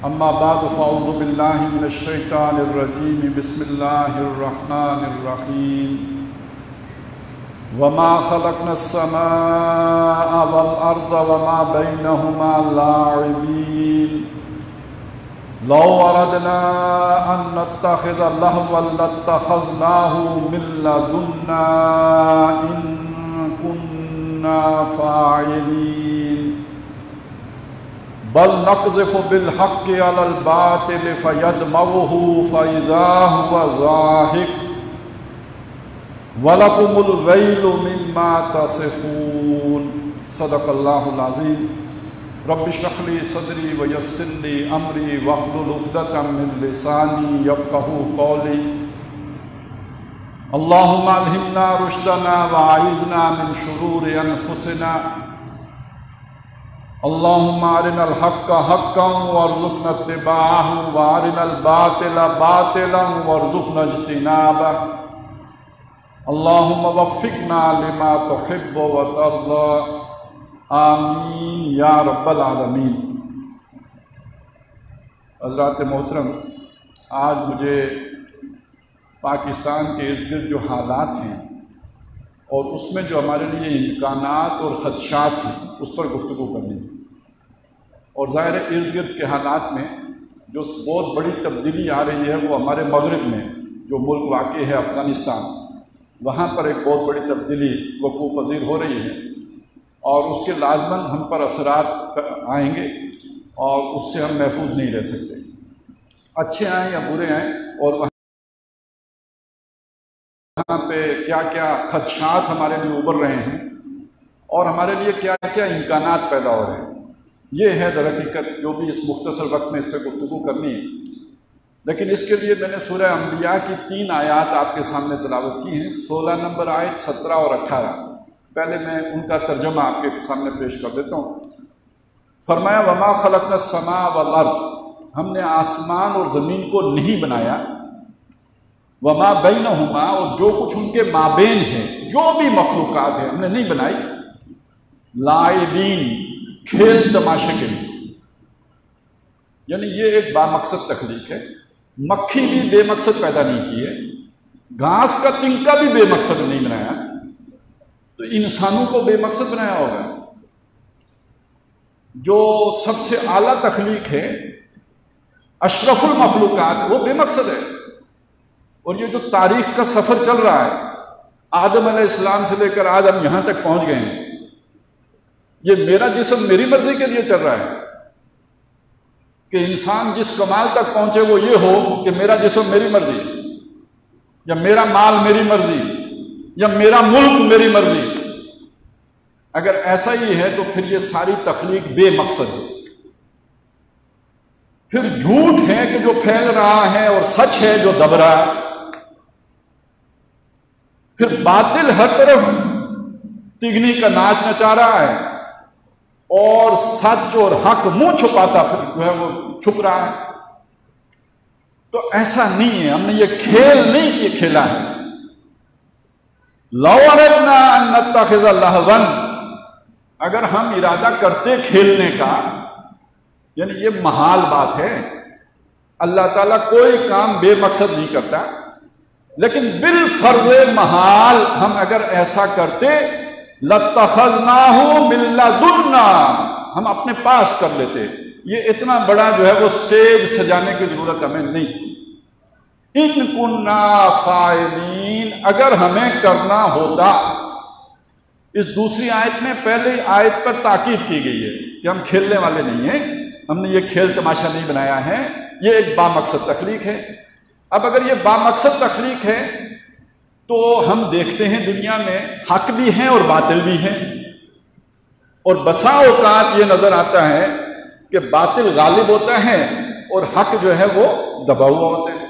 اما بعد فاعوذ باللہ من الشیطان الرجیم بسم اللہ الرحمن الرحیم وما خلقنا السماء والارض وما بینہما لاعبین لو اردنا ان نتخذ لہوا لاتخذناہ من لدنا ان كنا فاعلین بل نقذف بالحق على الباطل فيدمغه فإذا هو زاهق ولكم الويل مما تصفون صدق الله العظيم رب اشرح لي صدري ويسر لي أمري واحلل عقدة من لساني يفقهوا قولي اللهم ألهمنا رشدنا وأعذنا من شرور أنفسنا اللهم ارنا الحق حقا وارزقنا اتباعه وارنا الباطل باطلا وارزقنا اجتنابه اللهم وفقنا لما تحب وترضى آمین یا رب العالمین۔ حضرات محترم، آج مجھے پاکستان کے ارد گرد جو حالات ہیں اور اس میں جو ہمارے لیے امکانات اور خدشات ہیں اس پر گفتگو کرنی ہے۔ اور ظاہر ارد گرد کے حالات میں جو بہت بڑی تبدیلی آ رہی ہے وہ ہمارے مغرب میں جو ملک واقع ہے افغانستان، وہاں پر ایک بہت بڑی تبدیلی وقوع پذیر ہو رہی ہے اور اس کے لازماً ہم پر اثرات آئیں گے اور اس سے ہم محفوظ نہیں رہ سکتے، اچھے آئیں یا برے آئیں۔ اور وہاں پہ کیا کیا خدشات ہمارے لیے ابھر رہے ہیں اور ہمارے لیے کیا کیا امکانات پیدا ہو رہے ہیں، یہ ہے در حقیقت جو بھی اس مختصر وقت میں اس پہ گفتگو کرنی ہے۔ لیکن اس کے لیے میں نے سورہ انبیاء کی 3 آیات آپ کے سامنے تلاوت کی ہیں، 16 نمبر آیت، 17 اور 18۔ پہلے میں ان کا ترجمہ آپ کے سامنے پیش کر دیتا ہوں۔ فرمایا وما خلقنا السماء والارض، ہم نے آسمان اور زمین کو نہیں بنایا، وما بینہما، اور جو کچھ ان کے مابین ہے، جو بھی مخلوقات ہیں ہم نے نہیں بنائی، لاعبین، کھیل تماشے کے لیے، یعنی یہ ایک بامقصد تخلیق ہے۔ مکھی بھی بے مقصد پیدا نہیں کی ہے، گھاس کا تنکا بھی بے مقصد نہیں بنایا، تو انسانوں کو بے مقصد بنایا ہوگا۔ جو سب سے اعلیٰ تخلیق ہے، اشرف المخلوقات، وہ بے مقصد ہے۔ اور یہ جو تاریخ کا سفر چل رہا ہے، آدم علیہ السلام سے لے کر آج ہم یہاں تک پہنچ گئے ہیں، یہ میرا جسم میری مرضی کے لیے چل رہا ہے کہ انسان جس کمال تک پہنچے وہ یہ ہو کہ میرا جسم میری مرضی، یا میرا مال میری مرضی، یا میرا ملک میری مرضی۔ اگر ایسا ہی ہے تو پھر یہ ساری تخلیق بے مقصد ہے، پھر جھوٹ ہے کہ جو پھیل رہا ہے اور سچ ہے جو دب رہا ہے، پھر باطل ہر طرف تگنی کا ناچ نچا رہا ہے اور سچ اور حق منہ چھپاتا پھر جو ہے وہ چھپ رہا ہے۔ تو ایسا نہیں ہے، ہم نے یہ کھیل نہیں کھیلا ہے۔ لو اردنا ان نتخذ لہوا، اگر ہم ارادہ کرتے کھیلنے کا، یعنی یہ محال بات ہے، اللہ تعالیٰ کوئی کام بے مقصد نہیں کرتا، لیکن بالفرض محال ہم اگر ایسا کرتے لَاتَّخَذْنَاهُ مِن لَّدُنَّا، ہم اپنے پاس کر لیتے۔ یہ اتنا بڑا جو ہے وہ سٹیج سجانے کی ضرورت ہمیں نہیں تھی۔ ان کننا فاعلین، اگر ہمیں کرنا ہوتا۔ اس دوسری آیت میں پہلے آیت پر تاکید کی گئی ہے کہ ہم کھیلنے والے نہیں ہیں، ہم نے یہ کھیل تماشا نہیں بنایا ہے، یہ ایک بامقصد تخلیق ہے۔ اب اگر یہ بامقصد تخلیق ہے تو ہم دیکھتے ہیں دنیا میں حق بھی ہیں اور باطل بھی ہیں، اور بسا اوقات یہ نظر آتا ہے کہ باطل غالب ہوتا ہے اور حق جو ہے وہ دبا ہوا ہوتا ہے۔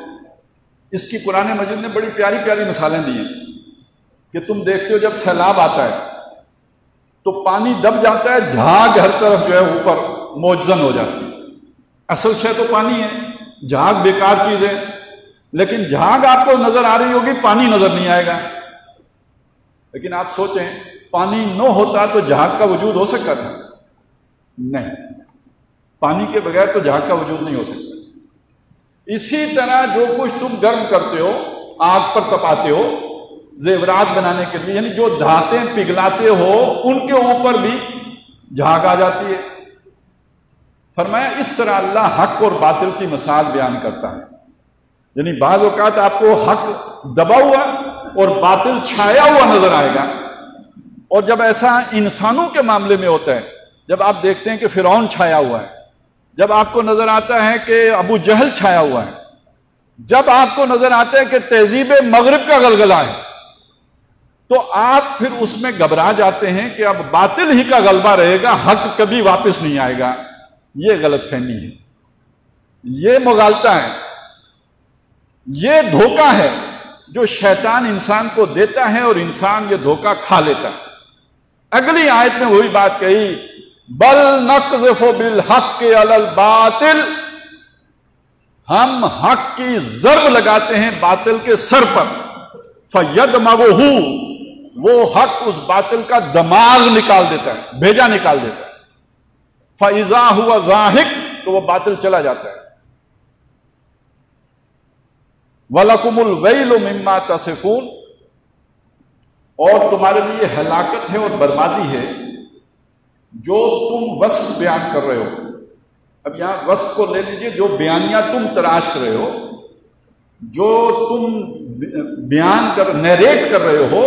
اس کی قرآن مجید نے بڑی پیاری پیاری مثالیں دی ہیں کہ تم دیکھتے ہو جب سیلاب آتا ہے تو پانی دب جاتا ہے، جھاگ ہر طرف جو ہے اوپر موجزن ہو جاتی ہے۔ اصل شے تو پانی ہے، جھاگ بیکار چیز ہے، لیکن جھاگ آپ کو نظر آ رہی ہوگی، پانی نظر نہیں آئے گا۔ لیکن آپ سوچیں پانی نہ ہوتا تو جھاگ کا وجود ہو سکتا تھا؟ نہیں۔ پانی کے بغیر تو جھاگ کا وجود نہیں ہو سکتا۔ اسی طرح جو کچھ تم گرم کرتے ہو، آگ پر تپاتے ہو زیورات بنانے کے لیے، یعنی جو دھاتیں پگھلاتے ہو ان کے اوپر بھی جھاگ آ جاتی ہے۔ فرمایا اس طرح اللہ حق اور باطل کی مثال بیان کرتا ہے، یعنی بعض اوقات آپ کو حق دبا ہوا اور باطل چھایا ہوا نظر آئے گا، اور جب ایسا انسانوں کے معاملے میں ہوتا ہے، جب آپ دیکھتے ہیں کہ فرعون چھایا ہوا ہے، جب آپ کو نظر آتا ہے کہ ابو جہل چھایا ہوا ہے، جب آپ کو نظر آتا ہے کہ تہذیب مغرب کا غلغلہ ہے، تو آپ پھر اس میں گھبرا جاتے ہیں کہ اب باطل ہی کا غلبہ رہے گا، حق کبھی واپس نہیں آئے گا۔ یہ غلط فہمی ہے، یہ مغالطہ ہے، یہ دھوکہ ہے جو شیطان انسان کو دیتا ہے اور انسان یہ دھوکہ کھا لیتا ہے۔ اگلی آیت میں وہی بات کہی، بل نقذف بالحق علی الباطل، ہم حق کی ضرب لگاتے ہیں باطل کے سر پر، فیدمغہ، وہ حق اس باطل کا دماغ نکال دیتا ہے، بھیجا نکال دیتا ہے، فاذا ہوا زاہق، تو وہ باطل چلا جاتا ہے۔ وَلَكُمُ الْوَيْلُ مِمَّا تَصِفُونَ، اور تمہارے لیے ہلاکت ہے اور بربادی ہے جو تم وصف بیان کر رہے ہو۔ اب یہاں وصف کو لے لیجئے، جو بیانیہ تم تراش کر رہے ہو، جو تم بیان کر نیریٹ کر رہے ہو،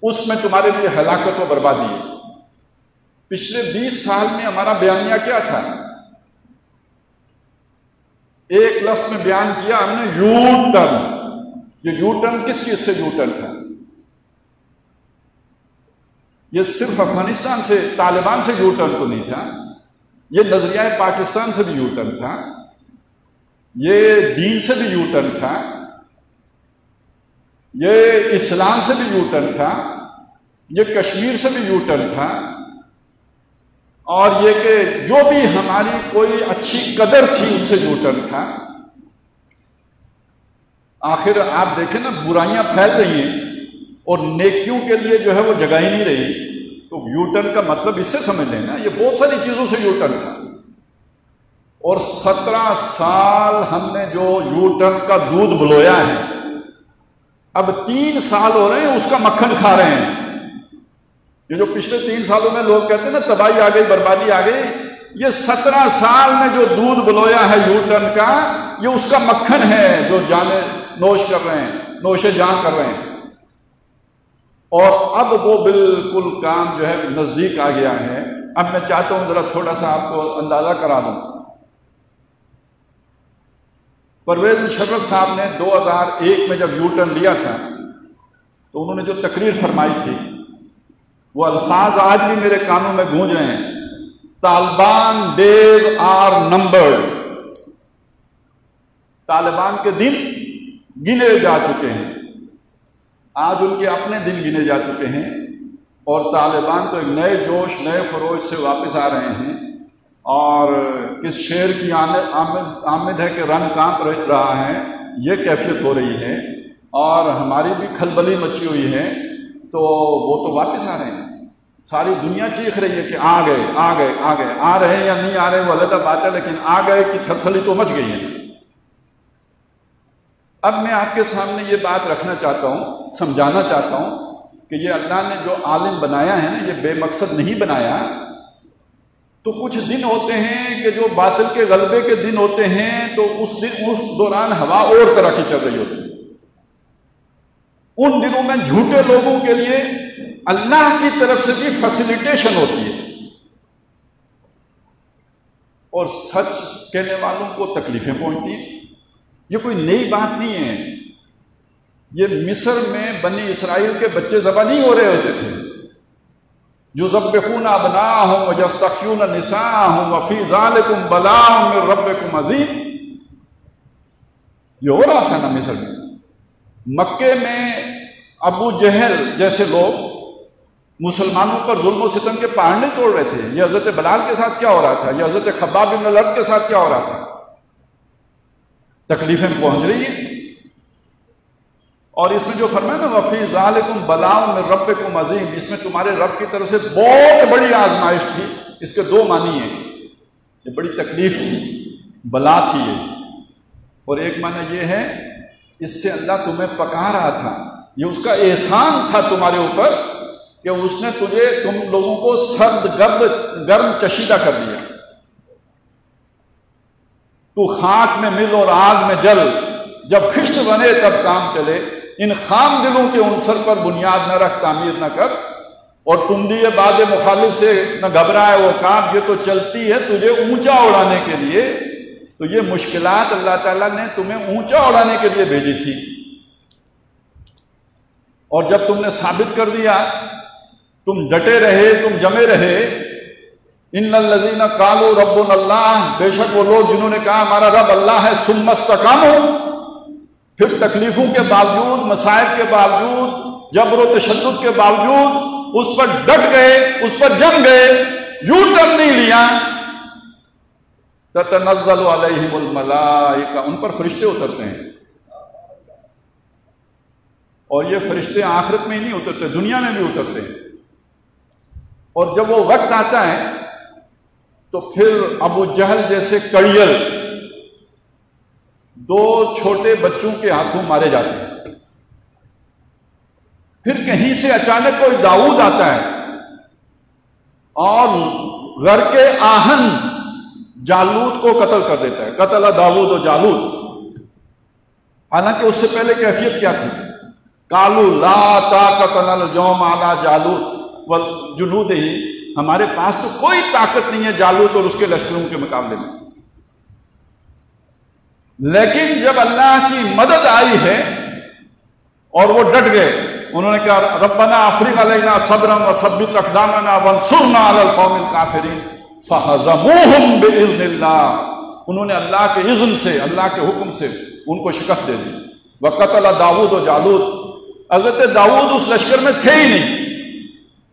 اس میں تمہارے لیے ہلاکت و بربادی ہے۔ پچھلے 20 سال میں ہمارا بیانیہ کیا تھا؟ ایک لفظ میں بیان کیا ہم نے، یو ٹرن۔ یہ یو ٹرن کس چیز سے یو ٹرن تھا؟ یہ صرف افغانستان سے، طالبان سے یو ٹرن کو نہیں تھا، یہ نظریہ پاکستان سے بھی یو ٹرن تھا، یہ دین سے بھی یو ٹرن تھا، یہ اسلام سے بھی یو ٹرن تھا، یہ کشمیر سے بھی یو ٹرن تھا، اور یہ کہ جو بھی ہماری کوئی اچھی قدر تھی اس سے یو ٹرن تھا۔ آخر آپ دیکھیں نا، برائیاں پھیل رہی ہیں اور نیکیوں کے لیے جو ہے وہ جگہ ہی نہیں رہی، تو یو ٹرن کا مطلب اس سے سمجھ لینا، یہ بہت ساری چیزوں سے یو ٹرن تھا۔ اور 17 سال ہم نے جو یو ٹرن کا دودھ بلویا ہے، اب 3 سال ہو رہے ہیں اس کا مکھن کھا رہے ہیں۔ یہ جو پچھلے 3 سالوں میں لوگ کہتے ہیں نا تباہی آ گئی، بربادی آ گئی، یہ 17 سال میں جو دودھ بلویا ہے یو ٹرن کا، یہ اس کا مکھن ہے جو جانے نوش کر رہے ہیں، نوش جان کر رہے ہیں۔ اور اب وہ بالکل کام جو ہے نزدیک آ گیا ہے۔ اب میں چاہتا ہوں ذرا تھوڑا سا آپ کو اندازہ کرا دوں۔ پرویز مشرف صاحب نے 2001 میں جب یو ٹرن لیا تھا تو انہوں نے جو تقریر فرمائی تھی، وہ الفاظ آج بھی میرے کانوں میں گونج رہے ہیں، Taliban days are numbered, Taliban کے دن گنے جا چکے ہیں۔ آج ان کے اپنے دن گنے جا چکے ہیں، اور طالبان تو ایک نئے جوش، نئے خروش سے واپس آ رہے ہیں، اور کس شعر کی آمد ہے کہ رن کانپ رہا ہے، یہ کیفیت ہو رہی ہے، اور ہماری بھی کھلبلی مچی ہوئی ہے، تو وہ تو واپس آ رہے ہیں۔ ساری دنیا چیخ رہی ہے کہ آ گئے آ گئے آ گئے، آ رہے ہیں یا نہیں آ رہے وہ علیحدہ بات ہے، لیکن آ گئے کی تھرتھلی تو مچ گئی ہے۔ اب میں آپ کے سامنے یہ بات رکھنا چاہتا ہوں، سمجھانا چاہتا ہوں کہ یہ اللہ نے جو عالم بنایا ہے نا، یہ بے مقصد نہیں بنایا۔ تو کچھ دن ہوتے ہیں کہ جو باطل کے غلبے کے دن ہوتے ہیں، تو اس دوران ہوا اور طرح کی چل رہی ہوتی ہے۔ ان دنوں میں جھوٹے لوگوں کے لیے اللہ کی طرف سے بھی فیسیلیٹیشن ہوتی ہے، اور سچ کہنے والوں کو تکلیفیں پہنچتی ہیں۔ یہ کوئی نئی بات نہیں ہے، یہ مصر میں بنی اسرائیل کے بچے ذبح نہیں ہو رہے ہوتے تھے، یذبحون ابناءهم ویستحیون نساءهم وفی ذلکم بلاء من ربکم عظیم۔ یہ ہو رہا تھا نا مصر میں۔ مکے میں ابو جہل جیسے لوگ مسلمانوں پر ظلم و ستم کے پہاڑ نہیں توڑ رہے تھے۔ یہ حضرت بلال کے ساتھ کیا ہو رہا تھا، یہ حضرت خباب بن الارت کے ساتھ کیا ہو رہا تھا۔ تکلیفیں پہنچ رہی ہیں، اور اس میں جو فرمایا نا وفی ذالکم بلاء من ربکم عظیم، اس میں تمہارے رب کی طرف سے بہت بڑی آزمائش تھی۔ اس کے 2 معنی ہیں، یہ بڑی تکلیف تھی، بلا تھی یہ. اور ایک معنی یہ ہے اس سے اللہ تمہیں پکا رہا تھا، یہ اس کا احسان تھا تمہارے اوپر کہ اس نے تم لوگوں کو سرد گرم چشیدہ کر دیا. تو خاک میں مل اور آگ میں جل، جب خشت بنے تب کام چلے. ان خام دلوں کے عنصر پر بنیاد نہ رکھ، تعمیر نہ کر. اور تم بھی یہ باد مخالف سے نہ گھبرائے وہ کام، یہ تو چلتی ہے تجھے اونچا اڑانے کے لیے. تو یہ مشکلات اللہ تعالیٰ نے تمہیں اونچا اڑانے کے لیے بھیجی تھی. اور جب تم نے ثابت کر دیا، تم ڈٹے رہے، تم جمے رہے. ان الذین قالوا ربنا اللہ، بے شک وہ لوگ جنہوں نے کہا ہمارا رب اللہ ہے، ثم استقاموا، پھر تکلیفوں کے باوجود، مصائب کے باوجود، جبر و تشدد کے باوجود اس پر ڈٹ گئے، اس پر جم گئے، یوں ٹرن نہیں لیا. تتنزل علیہم الملائکہ، ان پر فرشتے اترتے ہیں. اور یہ فرشتے آخرت میں ہی نہیں اترتے، دنیا میں بھی اترتے ہیں. اور جب وہ وقت آتا ہے تو پھر ابو جہل جیسے کڑیل 2 چھوٹے بچوں کے ہاتھوں مارے جاتے ہیں. پھر کہیں سے اچانک کوئی داؤد آتا ہے اور غر کے آہن جالوت کو قتل کر دیتا ہے. قتل داؤد و جالوت. حالانکہ اس سے پہلے کیفیت کیا تھی؟ قالوا لا طاقت لنا اليوم على جالوت والجنودہ، ہمارے پاس تو کوئی طاقت نہیں ہے جالوت اور اس کے لشکروں کے مقابلے میں. لیکن جب اللہ کی مدد آئی ہے اور وہ ڈٹ گئے، انہوں نے کہا ربنا افرغ علینا صبرا وثبت اقدامنا وانصرنا علی القوم الکافرین فہزموہم باذن اللہ. انہوں نے اللہ کے اذن سے، اللہ کے حکم سے ان کو شکست دے دی. وقتل داؤد و جالوت، حضرت داؤد اس لشکر میں تھے ہی نہیں.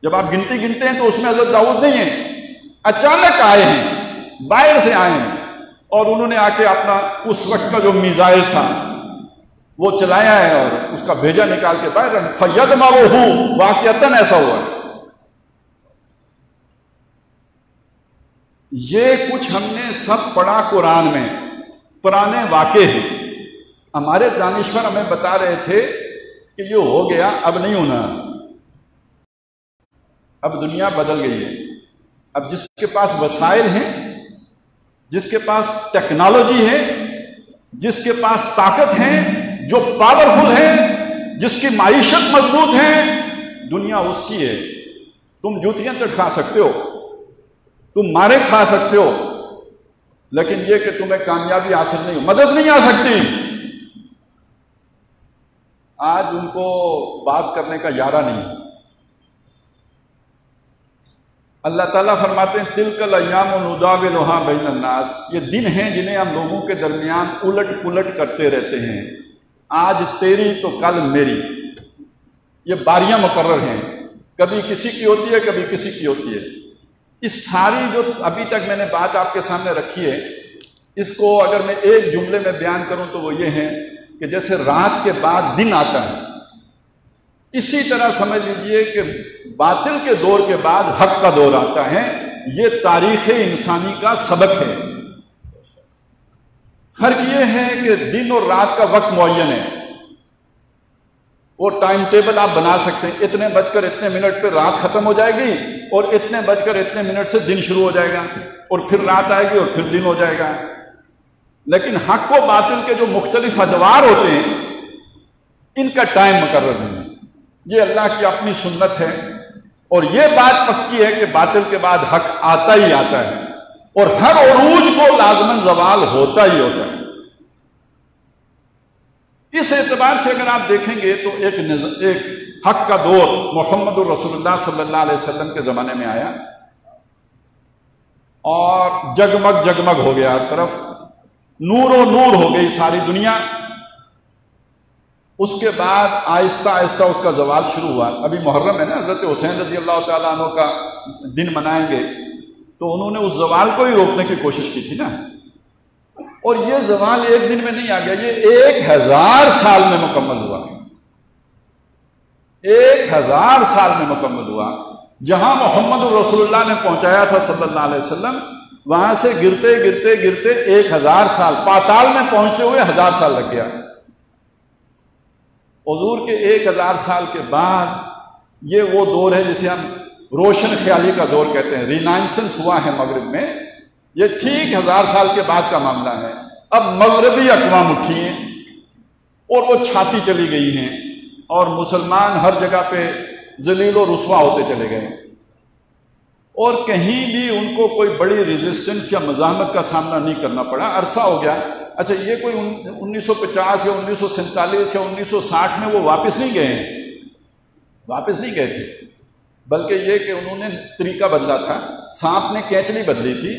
جب آپ گنتی گنتے ہیں تو اس میں حضرت داؤد نہیں ہیں، اچانک آئے ہیں، باہر سے آئے ہیں. اور انہوں نے آ کے اپنا اس وقت کا جو میزائل تھا وہ چلایا ہے اور اس کا بھیجا نکال کے باہر رکھا. فَيَدْمَغُهُ، واقعتاً ایسا ہوا ہے. یہ کچھ ہم نے سب پڑھا قرآن میں، پرانے واقع ہیں. ہمارے دانشور ہمیں بتا رہے تھے کہ یہ ہو گیا، اب نہیں ہونا. اب دنیا بدل گئی ہے. اب جس کے پاس وسائل ہیں، جس کے پاس ٹیکنالوجی ہے، جس کے پاس طاقت ہے، جو پاورفل ہے، جس کی معیشت مضبوط ہے، دنیا اس کی ہے. تم جوتیاں چٹکا سکتے ہو، تم مارے کھا سکتے ہو، لیکن یہ کہ تمہیں کامیابی حاصل نہیں ہو، مدد نہیں آ سکتی. آج ان کو بات کرنے کا یارہ نہیں. اللہ تعالیٰ فرماتے ہیں تلک الایام نداولها بین الناس، یہ دن ہیں جنہیں ہم لوگوں کے درمیان الٹ پلٹ کرتے رہتے ہیں. آج تیری تو کل میری، یہ باریاں مقرر ہیں، کبھی کسی کی ہوتی ہے، کبھی کسی کی ہوتی ہے. اس ساری جو ابھی تک میں نے بات آپ کے سامنے رکھی ہے، اس کو اگر میں ایک جملے میں بیان کروں تو وہ یہ ہے کہ جیسے رات کے بعد دن آتا ہے، اسی طرح سمجھ لیجئے کہ باطل کے دور کے بعد حق کا دور آتا ہے. یہ تاریخ انسانی کا سبق ہے. فرق یہ ہے کہ دن اور رات کا وقت معین ہے. وہ ٹائم ٹیبل آپ بنا سکتے ہیں، اتنے بج کر اتنے منٹ پہ رات ختم ہو جائے گی اور اتنے بج کر اتنے منٹ سے دن شروع ہو جائے گا، اور پھر رات آئے گی اور پھر دن ہو جائے گا. لیکن حق و باطل کے جو مختلف ادوار ہوتے ہیں، ان کا ٹائم مقرر نہیں ہے. یہ اللہ کی اپنی سنت ہے. اور یہ بات پکی ہے کہ باطل کے بعد حق آتا ہی آتا ہے، اور ہر عروج کو لازماً زوال ہوتا ہی ہوتا ہے. اس اعتبار سے اگر آپ دیکھیں گے تو ایک حق کا دور محمد الرسول اللہ صلی اللہ علیہ وسلم کے زمانے میں آیا، اور جگمگ جگمگ ہو گیا ہر طرف، نور و نور ہو گئی ساری دنیا. اس کے بعد آہستہ آہستہ اس کا زوال شروع ہوا. ابھی محرم ہے نا، حضرت حسین رضی اللہ تعالیٰ عنہ کا دن منائیں گے، تو انہوں نے اس زوال کو ہی روکنے کی کوشش کی تھی نا. اور یہ زوال ایک دن میں نہیں آ گیا، یہ 1000 سال میں مکمل ہوا. 1000 سال میں مکمل ہوا. جہاں محمد رسول اللہ نے پہنچایا تھا صلی اللہ علیہ وسلم، وہاں سے گرتے گرتے گرتے 1000 سال پاتال میں پہنچتے ہوئے 1000 سال لگ گیا۔ حضور کے 1000 سال کے بعد یہ وہ دور ہے جسے ہم روشن خیالی کا دور کہتے ہیں، رینائنسنس ہوا ہے مغرب میں، یہ ٹھیک 1000 سال کے بعد کا معاملہ ہے۔ اب مغربی اقوام اٹھی ہیں اور وہ چھاتی چلی گئی ہیں، اور مسلمان ہر جگہ پہ ذلیل و رسوا ہوتے چلے گئے، اور کہیں بھی ان کو کوئی بڑی ریزسٹنس یا مزاحمت کا سامنا نہیں کرنا پڑا۔ عرصہ ہو گیا۔ اچھا، یہ کوئی 1950 یا 1947 یا 1960 میں وہ واپس نہیں گئے ہیں، واپس نہیں گئے تھے، بلکہ یہ کہ انہوں نے طریقہ بدلا تھا، سانپ نے کینچلی بدلی تھی۔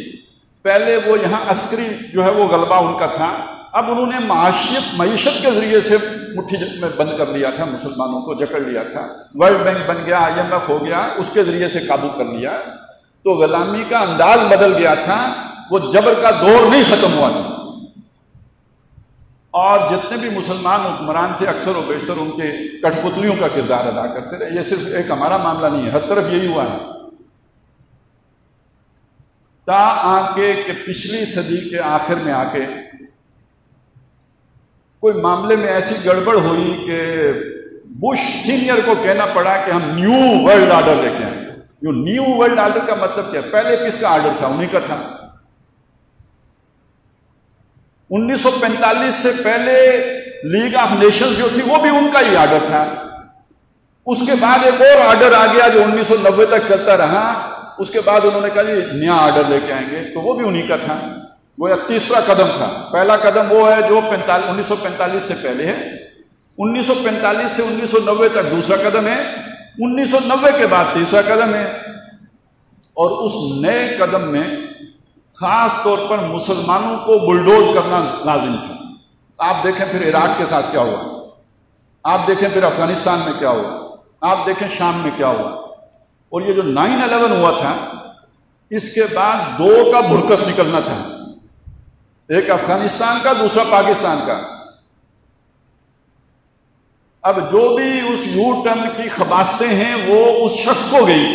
پہلے وہ یہاں عسکری جو ہے وہ غلبہ ان کا تھا، اب انہوں نے معیشت کے ذریعے سے مٹھی میں بند کر لیا تھا، مسلمانوں کو جکڑ لیا تھا، ورلڈ بینک بن گیا، IMF ہو گیا، اس کے ذریعے سے قابو کر لیا، تو غلامی کا انداز بدل گیا تھا، وہ جبر کا دور نہیں ختم ہوا تھا۔ اور جتنے بھی مسلمان حکمران تھے اکثر و بیشتر ان کے کٹھ پتلیوں کا کردار ادا کرتے رہے۔ یہ صرف ایک ہمارا معاملہ نہیں ہے، ہر طرف یہی ہوا ہے، تا آ کے کہ پچھلی صدی کے آخر میں آ کے کوئی معاملے میں ایسی گڑبڑ ہوئی کہ بش سینئر کو کہنا پڑا کہ ہم نیو ورلڈ آرڈر لے کے آئیں گے۔ یہ نیو ورلڈ آرڈر کا مطلب کیا ہے؟ پہلے کس کا آرڈر تھا؟ انہی کا تھا۔ 1945 سے پہلے لیگ آف نیشنز جو تھی وہ بھی ان کا ہی آرڈر تھا۔ اس کے بعد ایک اور آرڈر آ گیا جو 1990 تک چلتا رہا، اس کے بعد انہوں نے کہا جی نیا آرڈر لے کے آئیں گے، تو وہ بھی انہی کا تھا۔ وہ تیسرا قدم تھا۔ پہلا قدم وہ ہے جو 1945 سے پہلے ہے، 1945 سے 1990 تک دوسرا قدم ہے، 1990 کے بعد تیسرا قدم ہے، اور اس نئے قدم میں خاص طور پر مسلمانوں کو بلڈوز کرنا لازم تھا۔ آپ دیکھیں پھر عراق کے ساتھ کیا ہوا، آپ دیکھیں پھر افغانستان میں کیا ہوا، آپ دیکھیں شام میں کیا ہوا، اور یہ جو 9/11 ہوا تھا اس کے بعد دو کا برکس نکلنا تھا، ایک افغانستان کا، دوسرا پاکستان کا۔ اب جو بھی اس یو ٹرن کی خباستیں ہیں وہ اس شخص کو گئی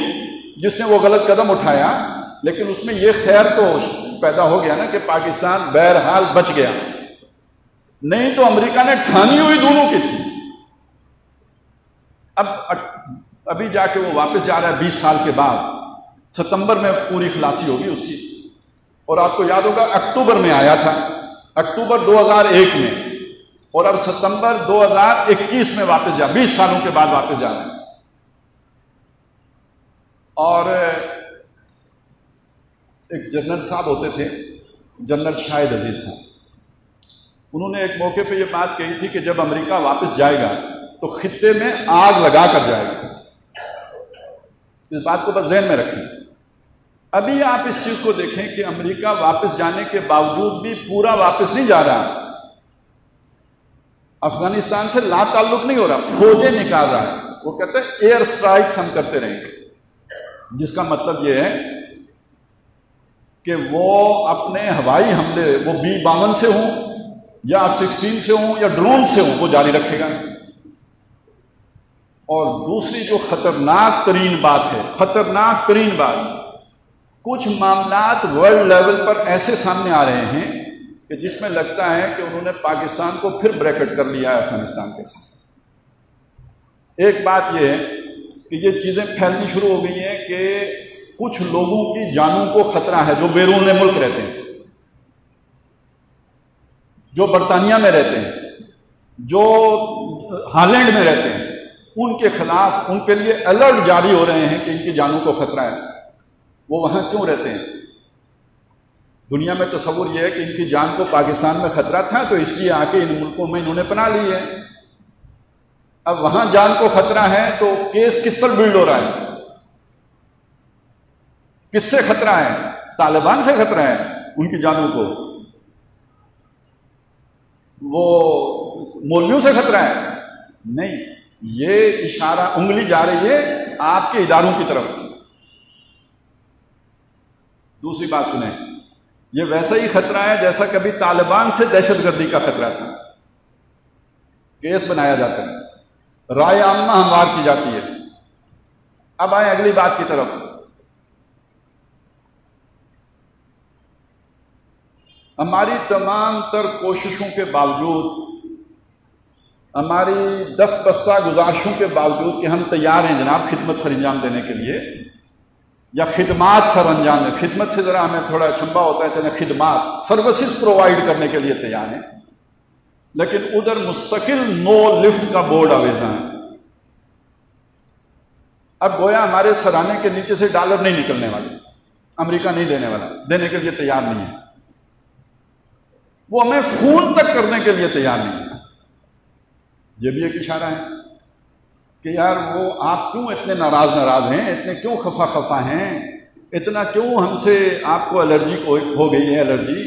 جس نے وہ غلط قدم اٹھایا، لیکن اس میں یہ خیر تو پیدا ہو گیا نا کہ پاکستان بہرحال بچ گیا، نہیں تو امریکہ نے ٹھانی ہوئی دونوں کی تھی۔ ابھی جا کے وہ واپس جا رہا ہے 20 سال کے بعد، ستمبر میں پوری خلاصی ہوگی اس کی، اور آپ کو یاد ہوگا اکتوبر میں آیا تھا، اکتوبر 2001 میں، اور اب ستمبر 2021 میں واپس 20 سالوں کے بعد واپس جا رہے ہیں۔ اور ایک جنرل صاحب ہوتے تھے، جنرل شاہد عزیز صاحب، انہوں نے ایک موقع پہ یہ بات کہی تھی کہ جب امریکہ واپس جائے گا تو خطے میں آگ لگا کر جائے گا۔ اس بات کو بس ذہن میں رکھیں۔ ابھی آپ اس چیز کو دیکھیں کہ امریکہ واپس جانے کے باوجود بھی پورا واپس نہیں جا رہا، افغانستان سے لا تعلق نہیں ہو رہا، فوجیں نکال رہا ہے۔ وہ کہتے ہیں ایئر سٹرائکس ہم کرتے رہیں گے، جس کا مطلب یہ ہے کہ وہ اپنے ہوائی حملے، وہ B-52 سے ہوں یا F-16 سے ہوں یا ڈرون سے ہوں، وہ جاری رکھے گا۔ اور دوسری جو خطرناک ترین بات ہے، خطرناک ترین بات، کچھ معاملات ورلڈ لیول پر ایسے سامنے آ رہے ہیں کہ جس میں لگتا ہے کہ انہوں نے پاکستان کو پھر بریکٹ کر لیا ہے افغانستان کے ساتھ۔ ایک بات یہ ہے کہ یہ چیزیں پھیلنی شروع ہو گئی ہیں کہ کچھ لوگوں کی جانوں کو خطرہ ہے جو بیرون ملک رہتے ہیں، جو برطانیہ میں رہتے ہیں، جو ہالینڈ میں رہتے ہیں، ان کے خلاف ان کے لیے الرٹ جاری ہو رہے ہیں کہ ان کی جانوں کو خطرہ ہے۔ وہ وہاں کیوں رہتے ہیں؟ دنیا میں تصور یہ ہے کہ ان کی جان کو پاکستان میں خطرہ تھا تو اس لیے آ کے ان ملکوں میں انہوں نے پناہ لی ہے۔ اب وہاں جان کو خطرہ ہے تو کیس کس پر بلڈ ہو رہا ہے؟ کس سے خطرہ ہے؟ طالبان سے خطرہ ہے ان کی جانوں کو؟ وہ مولویوں سے خطرہ ہے؟ نہیں، یہ اشارہ، انگلی جا رہی ہے آپ کے اداروں کی طرف۔ دوسری بات سنیں، یہ ویسا ہی خطرہ ہے جیسا کبھی طالبان سے دہشت گردی کا خطرہ تھا۔ کیس بنایا جاتا ہے، رائے عامہ ہموار کی جاتی ہے۔ اب آئیں اگلی بات کی طرف۔ ہماری تمام تر کوششوں کے باوجود، ہماری دست بستہ گزارشوں کے باوجود کہ ہم تیار ہیں جناب خدمت سر انجام دینے کے لیے، یا خدمات سر انجام دیں، خدمت سے ذرا ہمیں تھوڑا چھمبا ہوتا ہے، چلیں خدمات سروسز پرووائڈ کرنے کے لیے تیار ہیں، لیکن ادھر مستقل نو لفٹ کا بورڈ آویزاں ہے۔ اب گویا ہمارے سرانے کے نیچے سے ڈالر نہیں نکلنے والے، امریکہ نہیں دینے والا، دینے کے لیے تیار نہیں ہے، وہ ہمیں فون تک کرنے کے لیے تیار نہیں ہے۔ یہ بھی ایک اشارہ ہے کہ یار وہ آپ کیوں اتنے ناراض ہیں، اتنے کیوں خفا ہیں، اتنا کیوں ہم سے آپ کو الرجی ہو گئی ہے الرجی،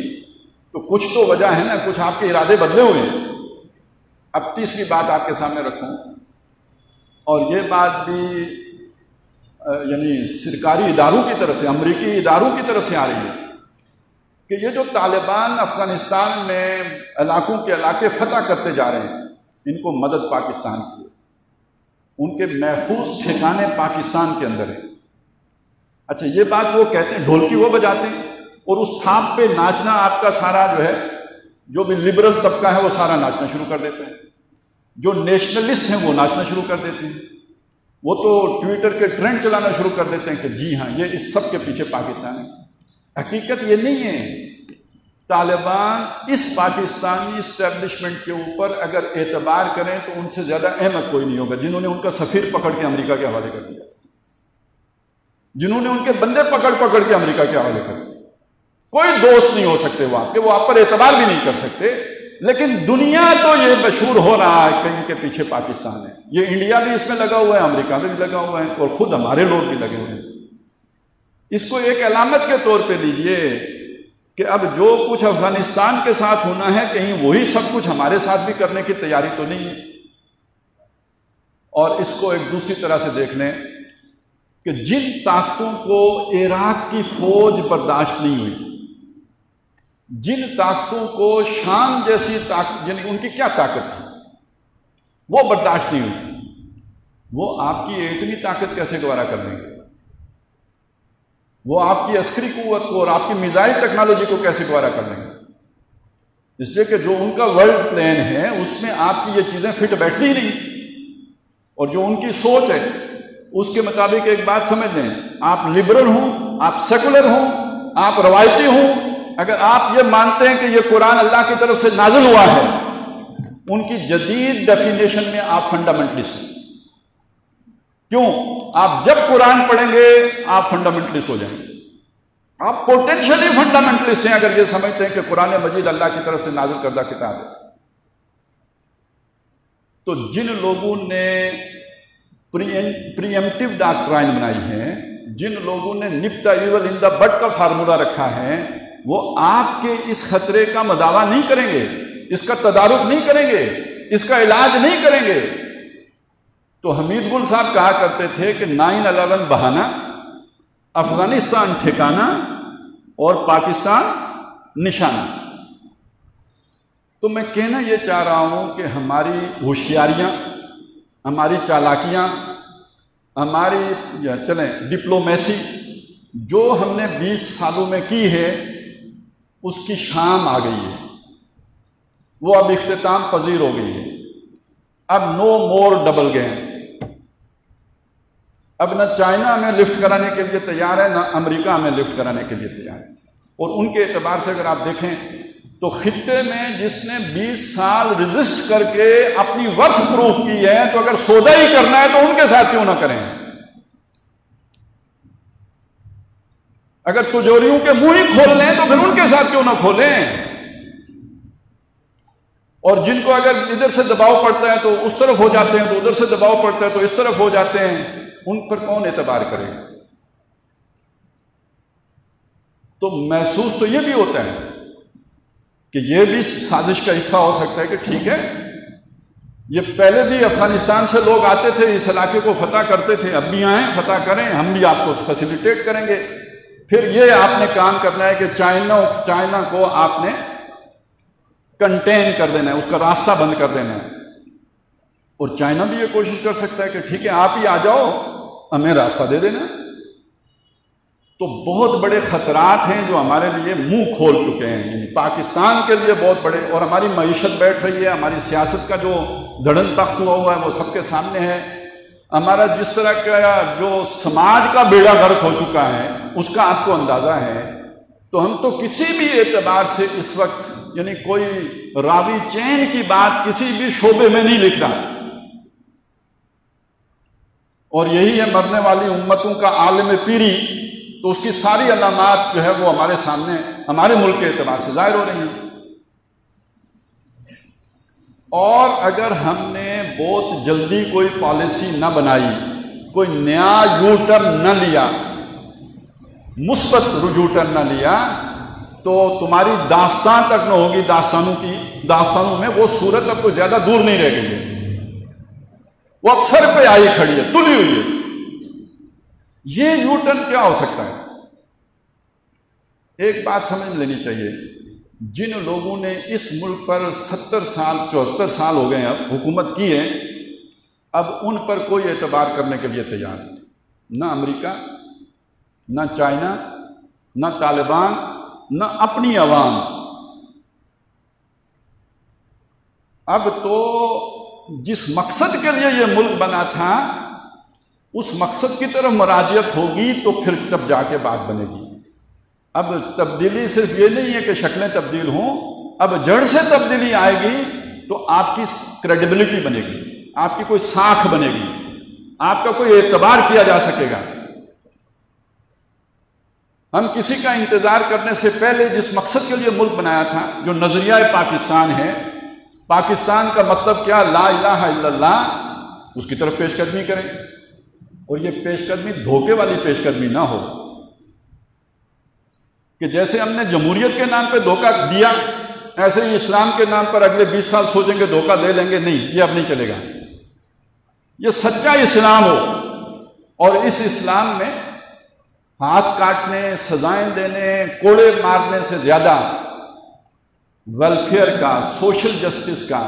تو کچھ تو وجہ ہے نا، کچھ آپ کے ارادے بدلے ہوئے ہیں۔ اب تیسری بات آپ کے سامنے رکھوں، اور یہ بات بھی یعنی سرکاری اداروں کی طرف سے، امریکی اداروں کی طرف سے آ رہی ہے کہ یہ جو طالبان افغانستان میں علاقوں کے علاقے فتح کرتے جا رہے ہیں، ان کو مدد پاکستان کی ہے، ان کے محفوظ ٹھکانے پاکستان کے اندر ہیں۔ اچھا یہ بات وہ کہتے ہیں، ڈھولکی وہ بجاتے ہیں، اور اس تھاپ پہ ناچنا آپ کا سارا جو ہے، جو بھی لبرل طبقہ ہے وہ سارا ناچنا شروع کر دیتے ہیں، جو نیشنلسٹ ہیں وہ ناچنا شروع کر دیتے ہیں، وہ تو ٹویٹر کے ٹرینڈ چلانا شروع کر دیتے ہیں کہ جی ہاں یہ اس سب کے پیچھے پاکستان ہے۔ حقیقت یہ نہیں ہے، طالبان اس پاکستانی اسٹیبلشمنٹ کے اوپر اگر اعتبار کریں تو ان سے زیادہ احمق کوئی نہیں ہوگا، جنہوں نے ان کا سفیر پکڑ کے امریکہ کے حوالے کر دیا تھا، جنہوں نے ان کے بندے پکڑ کے امریکہ کے حوالے کر دیا۔ کوئی دوست نہیں ہو سکتے وہ آپ پر اعتبار بھی نہیں کر سکتے، لیکن دنیا تو یہ مشہور ہو رہا ہے کہ ان کے پیچھے پاکستان ہے۔ یہ انڈیا بھی اس میں لگا ہوا ہے، امریکہ میں بھی لگا ہوا ہے، اور خود ہمارے لوگ بھی لگے ہوئے ہیں۔ اس کو ایک علامت کے طور پہ لیجئے کہ اب جو کچھ افغانستان کے ساتھ ہونا ہے، کہیں وہی سب کچھ ہمارے ساتھ بھی کرنے کی تیاری تو نہیں ہے۔ اور اس کو ایک دوسری طرح سے دیکھ لیں کہ جن طاقتوں کو عراق کی فوج برداشت نہیں ہوئی، جن طاقتوں کو شام جیسی طاقت، یعنی ان کی کیا طاقت تھی، وہ برداشت نہیں ہوئی، وہ آپ کی ایٹمی طاقت کیسے گوارا کر لیں گے؟ وہ آپ کی عسکری قوت کو اور آپ کی میزائل ٹیکنالوجی کو کیسے گوارا کر لیں گے؟ اس لیے کہ جو ان کا ورلڈ پلان ہے اس میں آپ کی یہ چیزیں فٹ بیٹھتی ہی نہیں، اور جو ان کی سوچ ہے اس کے مطابق ایک بات سمجھ لیں، آپ لبرل ہوں، آپ سیکولر ہوں، آپ روایتی ہوں، اگر آپ یہ مانتے ہیں کہ یہ قرآن اللہ کی طرف سے نازل ہوا ہے، ان کی جدید ڈیفینیشن میں آپ فنڈامنٹلسٹ ہیں۔ کیوں؟ آپ جب قرآن پڑھیں گے آپ فنڈامنٹلسٹ ہو جائیں گے، آپ پوٹینشلی فنڈامنٹلسٹ ہیں اگر یہ سمجھتے ہیں کہ قرآن مجید اللہ کی طرف سے نازل کردہ کتاب ہے۔ تو جن لوگوں نے پریمپٹیو ڈاکٹرائن بنائی ہے، جن لوگوں نے نپٹا ایول ان دا بٹ کا فارمولا رکھا ہے، وہ آپ کے اس خطرے کا مداوع نہیں کریں گے، اس کا تدارک نہیں کریں گے، اس کا علاج نہیں کریں گے۔ تو حمید گل صاحب کہا کرتے تھے کہ 9/11 بہانہ، افغانستان ٹھکانہ اور پاکستان نشانہ۔ تو میں کہنا یہ چاہ رہا ہوں کہ ہماری ہوشیاریاں، ہماری چالاکیاں، ہماری چلیں ڈپلومیسی جو ہم نے 20 سالوں میں کی ہے، اس کی شام آ گئی ہے، وہ اب اختتام پذیر ہو گئی ہے۔ اب نو مور ڈبل گیم۔ اب نہ چائنا ہمیں لفٹ کرانے کے لیے تیار ہے، نہ امریکہ ہمیں لفٹ کرانے کے لیے تیار ہے۔ اور ان کے اعتبار سے اگر آپ دیکھیں تو خطے میں جس نے 20 سال ریزسٹ کر کے اپنی ورتھ پروف کی ہے، تو اگر سودا ہی کرنا ہے تو ان کے ساتھ کیوں نہ کریں؟ اگر تجوریوں کے منہ ہی کھول لیں تو پھر ان کے ساتھ کیوں نہ کھولیں؟ اور جن کو اگر ادھر سے دباؤ پڑتا ہے تو اس طرف ہو جاتے ہیں، تو ادھر سے دباؤ پڑتا ہے تو اس طرف ہو جاتے ہیں، ان پر کون اعتبار کرے گا؟ تو محسوس تو یہ بھی ہوتا ہے کہ یہ بھی سازش کا حصہ ہو سکتا ہے کہ ٹھیک ہے، یہ پہلے بھی افغانستان سے لوگ آتے تھے، اس علاقے کو فتح کرتے تھے، اب بھی آئیں، فتح کریں، ہم بھی آپ کو فیسیلیٹیٹ کریں گے۔ پھر یہ آپ نے کام کرنا ہے کہ چائنا کو آپ نے کنٹین کر دینا ہے، اس کا راستہ بند کر دینا ہے۔ اور چائنا بھی یہ کوشش کر سکتا ہے کہ ٹھیک ہے آپ ہی آ جاؤ، ہمیں راستہ دے دینا۔ تو بہت بڑے خطرات ہیں جو ہمارے لیے منہ کھول چکے ہیں، یعنی پاکستان کے لیے بہت بڑے، اور ہماری معیشت بیٹھ رہی ہے، ہماری سیاست کا جو دھڑن تخت ہوا ہے وہ سب کے سامنے ہے، ہمارا جس طرح کا جو سماج کا بیڑا غرق ہو چکا ہے اس کا آپ کو اندازہ ہے۔ تو ہم تو کسی بھی اعتبار سے اس وقت یعنی کوئی راوی چین کی بات کسی بھی شعبے میں نہیں لکھ رہا، اور یہی ہے مرنے والی امتوں کا عالم پیری، تو اس کی ساری علامات جو ہے وہ ہمارے سامنے ہمارے ملک کے اعتبار سے ظاہر ہو رہی ہیں۔ اور اگر ہم نے بہت جلدی کوئی پالیسی نہ بنائی، کوئی نیا یو ٹرن نہ لیا، مثبت رجوع ٹرن نہ لیا، تو تمہاری داستان تک نہ ہوگی داستانوں میں وہ صورت اب کوئی زیادہ دور نہیں رہ گئی ہے، وہ اب سر پہ آئی کھڑی ہے، تلی ہوئی ہے۔ یہ یو ٹرن کیا ہو سکتا ہے؟ ایک بات سمجھ لینی چاہیے، جن لوگوں نے اس ملک پر 74 سال ہو گئے ہیں اب حکومت کی ہے، اب ان پر کوئی اعتبار کرنے کے لیے تیار نہیں، نہ امریکہ، نہ چائنا، نہ طالبان، نہ اپنی عوام۔ اب تو جس مقصد کے لیے یہ ملک بنا تھا اس مقصد کی طرف مراجعت ہوگی تو پھر جب جا کے بات بنے گی۔ اب تبدیلی صرف یہ نہیں ہے کہ شکلیں تبدیل ہوں، اب جڑ سے تبدیلی آئے گی تو آپ کی کریڈیبلٹی بنے گی، آپ کی کوئی ساکھ بنے گی، آپ کا کوئی اعتبار کیا جا سکے گا۔ ہم کسی کا انتظار کرنے سے پہلے جس مقصد کے لیے ملک بنایا تھا، جو نظریہ پاکستان ہے، پاکستان کا مطلب کیا، لا الہ الا اللہ، اس کی طرف پیش قدمی کریں، اور یہ پیش قدمی دھوکے والی پیش قدمی نہ ہو کہ جیسے ہم نے جمہوریت کے نام پہ دھوکہ دیا ایسے ہی اسلام کے نام پر اگلے 20 سال سوچیں گے دھوکہ دے لیں گے، نہیں، یہ اب نہیں چلے گا۔ یہ سچا اسلام ہو، اور اس اسلام میں ہاتھ کاٹنے، سزائیں دینے، کوڑے مارنے سے زیادہ ویلفیئر کا، سوشل جسٹس کا،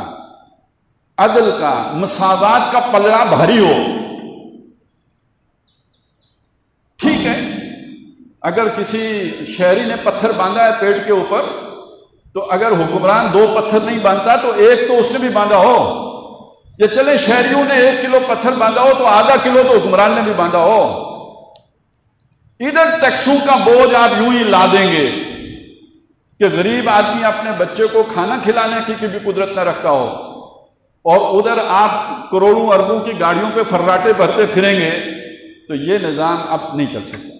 عدل کا، مساوات کا پلڑا بھاری ہو۔ ٹھیک ہے، اگر کسی شہری نے پتھر باندھا ہے پیٹ کے اوپر، تو اگر حکمران 2 پتھر نہیں باندھتا تو 1 تو اس نے بھی باندھا ہو، یا چلے شہریوں نے 1 کلو پتھر باندھا ہو تو آدھا کلو تو حکمران نے بھی باندھا ہو۔ ادھر ٹیکسوں کا بوجھ آپ یوں ہی لا دیں گے کہ غریب آدمی اپنے بچے کو کھانا کھلانے کی بھی قدرت نہ رکھتا ہو، اور ادھر آپ کروڑوں اربوں کی گاڑیوں پہ فراٹے بھرتے پھریں گے، تو یہ نظام اب نہیں چل سکتا۔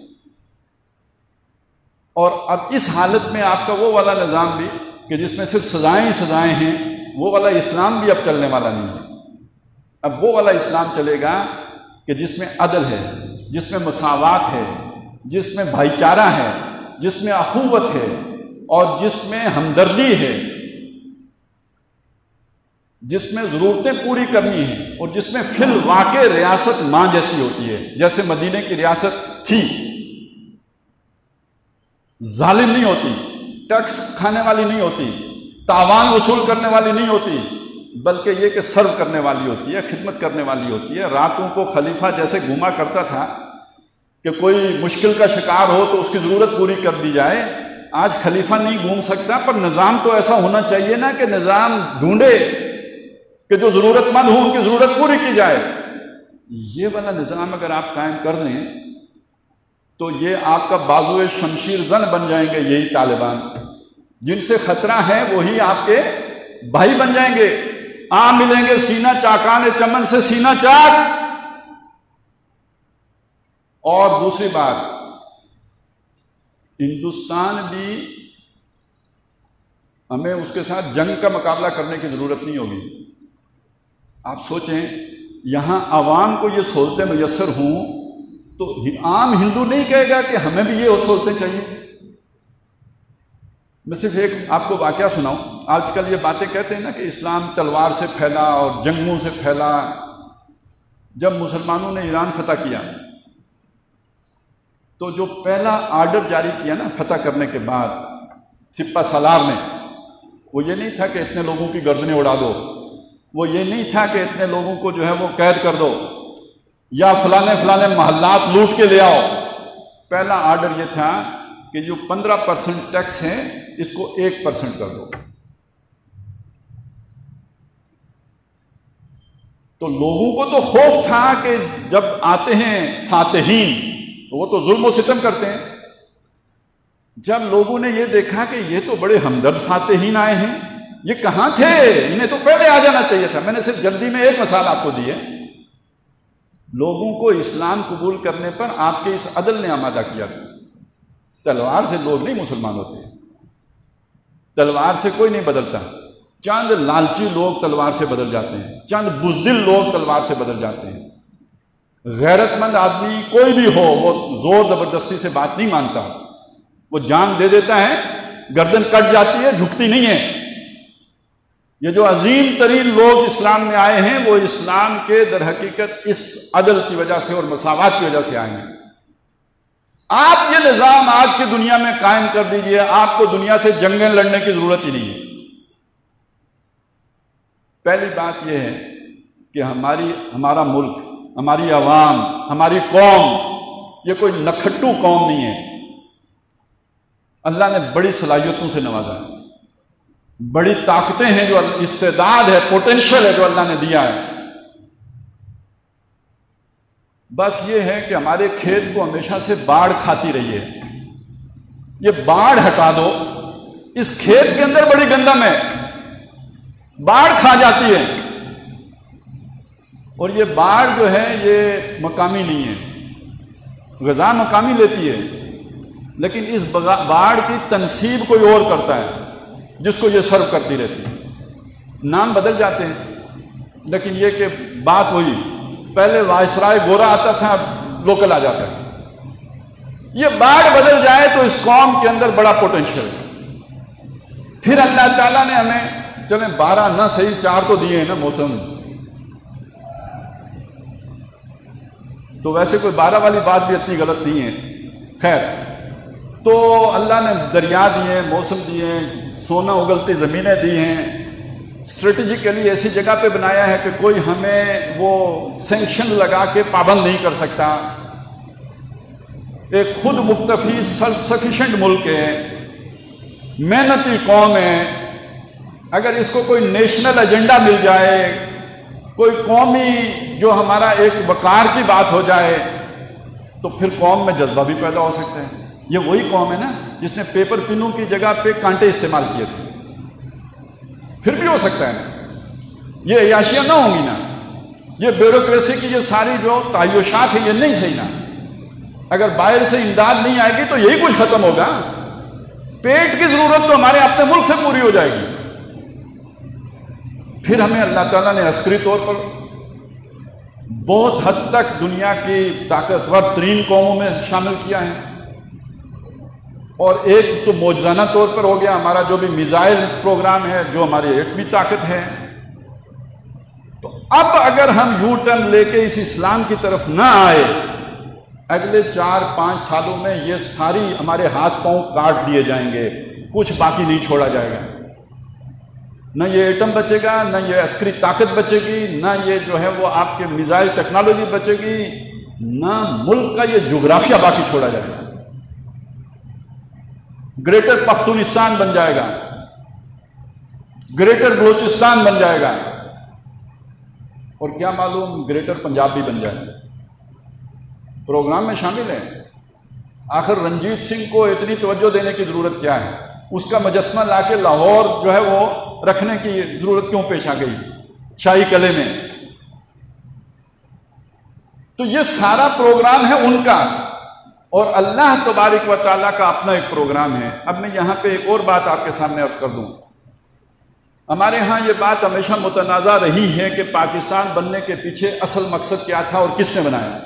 اور اب اس حالت میں آپ کا وہ والا نظام بھی کہ جس میں صرف سزائیں ہی سزائیں ہیں، وہ والا اسلام بھی اب چلنے والا نہیں ہے۔ اب وہ والا اسلام چلے گا کہ جس میں عدل ہے، جس میں مساوات ہے، جس میں بھائی چارہ ہے، جس میں اخوت ہے، اور جس میں ہمدردی ہے، جس میں ضرورتیں پوری کرنی ہیں، اور جس میں فی الواقع ریاست ماں جیسی ہوتی ہے، جیسے مدینے کی ریاست تھی، ظالم نہیں ہوتی، ٹیکس کھانے والی نہیں ہوتی، تاوان وصول کرنے والی نہیں ہوتی، بلکہ یہ کہ سرو کرنے والی ہوتی ہے، خدمت کرنے والی ہوتی ہے۔ راتوں کو خلیفہ جیسے گھوما کرتا تھا کہ کوئی مشکل کا شکار ہو تو اس کی ضرورت پوری کر دی جائے، آج خلیفہ نہیں گھوم سکتا، پر نظام تو ایسا ہونا چاہیے نا کہ نظام ڈھونڈے کہ جو ضرورت مند ہو ان کی ضرورت پوری کی جائے۔ یہ والا نظام اگر آپ قائم کر لیں تو یہ آپ کا بازو شمشیر زن بن جائیں گے یہی طالبان، جن سے خطرہ ہے وہی آپ کے بھائی بن جائیں گے، آ ملیں گے سینہ چاکان چمن سے سینہ چاک۔ اور دوسری بات، ہندوستان بھی ہمیں اس کے ساتھ جنگ کا مقابلہ کرنے کی ضرورت نہیں ہوگی۔ آپ سوچیں، یہاں عوام کو یہ سہولتیں میسر ہوں تو عام ہندو نہیں کہے گا کہ ہمیں بھی یہ سہولتیں چاہیے۔ میں صرف ایک آپ کو واقعہ سناؤں۔ آج کل یہ باتیں کہتے ہیں نا کہ اسلام تلوار سے پھیلا اور جنگوں سے پھیلا۔ جب مسلمانوں نے ایران فتح کیا تو جو پہلا آرڈر جاری کیا نا فتح کرنے کے بعد سپہ سالار نے، وہ یہ نہیں تھا کہ اتنے لوگوں کی گردنیں اڑا دو، وہ یہ نہیں تھا کہ اتنے لوگوں کو جو ہے وہ قید کر دو، یا فلانے فلانے محلات لوٹ کے لے آؤ۔ پہلا آرڈر یہ تھا کہ جو 15% ٹیکس ہے اس کو 1% کر دو. تو لوگوں کو تو خوف تھا کہ جب آتے ہیں فاتحین تو وہ تو ظلم و ستم کرتے ہیں. جب لوگوں نے یہ دیکھا کہ یہ تو بڑے ہمدرد فاتحین آئے ہیں، یہ کہاں تھے، انہیں تو پہلے آ جانا چاہیے تھا. میں نے صرف جلدی میں ایک مثال آپ کو دی ہے. لوگوں کو اسلام قبول کرنے پر آپ کے اس عدل نے آمادہ کیا تھا. تلوار سے لوگ نہیں مسلمان ہوتے، تلوار سے کوئی نہیں بدلتا. چند لالچی لوگ تلوار سے بدل جاتے ہیں، چند بزدل لوگ تلوار سے بدل جاتے ہیں. غیرت مند آدمی کوئی بھی ہو وہ زور زبردستی سے بات نہیں مانتا، وہ جان دے دیتا ہے، گردن کٹ جاتی ہے، جھکتی نہیں ہے. یہ جو عظیم ترین لوگ اسلام میں آئے ہیں وہ اسلام کے در حقیقت اس عدل کی وجہ سے اور مساوات کی وجہ سے آئے ہیں. آپ یہ نظام آج کی دنیا میں قائم کر دیجئے، آپ کو دنیا سے جنگیں لڑنے کی ضرورت ہی نہیں ہے. پہلی بات یہ ہے کہ ہمارا ملک، ہماری عوام، ہماری قوم یہ کوئی نکھٹو قوم نہیں ہے. اللہ نے بڑی صلاحیتوں سے نوازا ہے، بڑی طاقتیں ہیں، جو استعداد ہے، پوٹینشل ہے جو اللہ نے دیا ہے. بس یہ ہے کہ ہمارے کھیت کو ہمیشہ سے باڑھ کھاتی رہی ہے. یہ باڑھ ہٹا دو، اس کھیت کے اندر بڑی گندم ہے، باڑھ کھا جاتی ہے. اور یہ باڑھ جو ہے یہ مقامی نہیں ہے، غذا مقامی لیتی ہے، لیکن اس باڑھ کی تنصیب کوئی اور کرتا ہے جس کو یہ سرو کرتی رہتی ہے. نام بدل جاتے ہیں لیکن یہ کہ بات وہی، پہلے وائسرائے گورا آتا تھا، اب لوکل آ جاتا ہے. یہ باڑھ بدل جائے تو اس قوم کے اندر بڑا پوٹینشل ہے. پھر اللہ تعالیٰ نے ہمیں چلیں 12 نہ صحیح 4 تو دیے ہیں نا موسم، تو ویسے کوئی 12 والی بات بھی اتنی غلط نہیں ہے. خیر، تو اللہ نے دریا دیے، موسم دیے، سونا اگلتی زمینیں دی ہیں. اسٹریٹجیکلی ایسی جگہ پہ بنایا ہے کہ کوئی ہمیں وہ سینکشن لگا کے پابند نہیں کر سکتا. ایک خود مکتفی سیلف سفیشینٹ ملک ہے، محنتی قوم ہے. اگر اس کو کوئی نیشنل ایجنڈا مل جائے، کوئی قومی جو ہمارا ایک وقار کی بات ہو جائے تو پھر قوم میں جذبہ بھی پیدا ہو سکتا ہے. یہ وہی قوم ہے نا جس نے پیپر پنوں کی جگہ پہ کانٹے استعمال کیے تھے. پھر بھی ہو سکتا ہے، یہ عیاشیاں نہ ہوں گی نا، یہ بیوروکریسی کی یہ ساری جو تعیشات ہیں یہ نہیں صحیح نا. اگر باہر سے امداد نہیں آئے گی تو یہی کچھ ختم ہوگا. پیٹ کی ضرورت تو ہمارے اپنے ملک سے پوری ہو جائے گی. پھر ہمیں اللہ تعالیٰ نے عسکری طور پر بہت حد تک دنیا کی طاقتور ترین قوموں میں شامل کیا ہے. اور ایک تو معجزانہ طور پر ہو گیا ہمارا جو بھی میزائل پروگرام ہے، جو ہماری ایٹمی طاقت ہے. تو اب اگر ہم یو ٹرن لے کے اس اسلام کی طرف نہ آئے، اگلے 4-5 سالوں میں یہ ساری ہمارے ہاتھ پاؤں کاٹ دیے جائیں گے، کچھ باقی نہیں چھوڑا جائے گا. نہ یہ ایٹم بچے گا، نہ یہ عسکری طاقت بچے گی، نہ یہ جو ہے وہ آپ کے میزائل ٹیکنالوجی بچے گی، نہ ملک کا یہ جغرافیہ باقی چھوڑا جائے گا. گریٹر پختونستان بن جائے گا، گریٹر بلوچستان بن جائے گا، اور کیا معلوم گریٹر پنجاب بھی بن جائے گا. پروگرام میں شامل ہے. آخر رنجیت سنگھ کو اتنی توجہ دینے کی ضرورت کیا ہے؟ اس کا مجسمہ لا کے لاہور جو ہے وہ رکھنے کی ضرورت کیوں پیش آ گئی شاہی قلعے میں؟ تو یہ سارا پروگرام ہے ان کا، اور اللہ تبارک و تعالیٰ کا اپنا ایک پروگرام ہے. اب میں یہاں پہ ایک اور بات آپ کے سامنے عرض کر دوں. ہمارے ہاں یہ بات ہمیشہ متنازع رہی ہے کہ پاکستان بننے کے پیچھے اصل مقصد کیا تھا اور کس نے بنایا.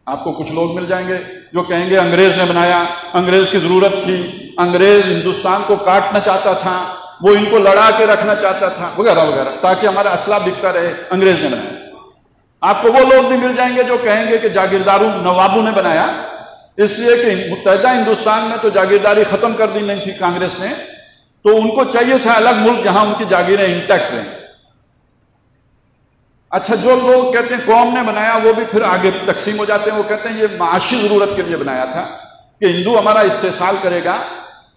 آپ کو کچھ لوگ مل جائیں گے جو کہیں گے انگریز نے بنایا، انگریز کی ضرورت تھی، انگریز ہندوستان کو کاٹنا چاہتا تھا، وہ ان کو لڑا کے رکھنا چاہتا تھا، وغیرہ وغیرہ، تاکہ ہمارا اسلحہ بکتا رہے، انگریز نے بنایا. آپ کو وہ لوگ بھی مل جائیں گے جو کہیں گے کہ جاگیرداروں نوابوں نے بنایا، اس لیے کہ متحدہ ہندوستان میں تو جاگیرداری ختم کر دی نہیں تھی کانگریس نے، تو ان کو چاہیے تھا الگ ملک جہاں ان کی جاگیریں انٹیکٹ رہیں. اچھا، جو لوگ کہتے ہیں قوم نے بنایا وہ بھی پھر آگے تقسیم ہو جاتے ہیں، وہ کہتے ہیں یہ معاشی ضرورت کے لیے بنایا تھا کہ ہندو ہمارا استحصال کرے گا،